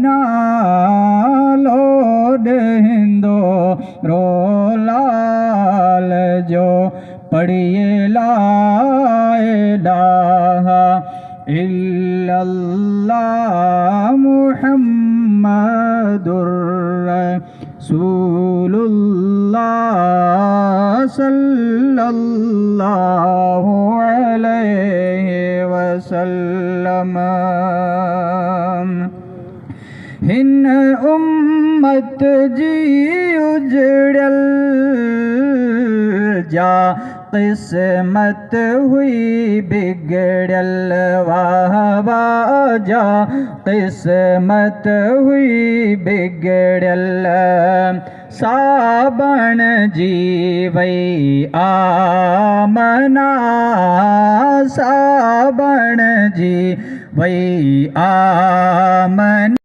नालो ॾींदो रोलाल जो पढ़िए ला इलाहा इल्लल्लाह मुहम्मदुर रसूलुल्लाह सल्लल्लाहु अलैहि वसल्लम। हिन उम्मत जी उजड़ल जा क़िस्मत हुई बिगड़ल वाह वाह जा क़िस्मत हुई बिगड़ल साबण जी वई आमना साबण जी वई आमना।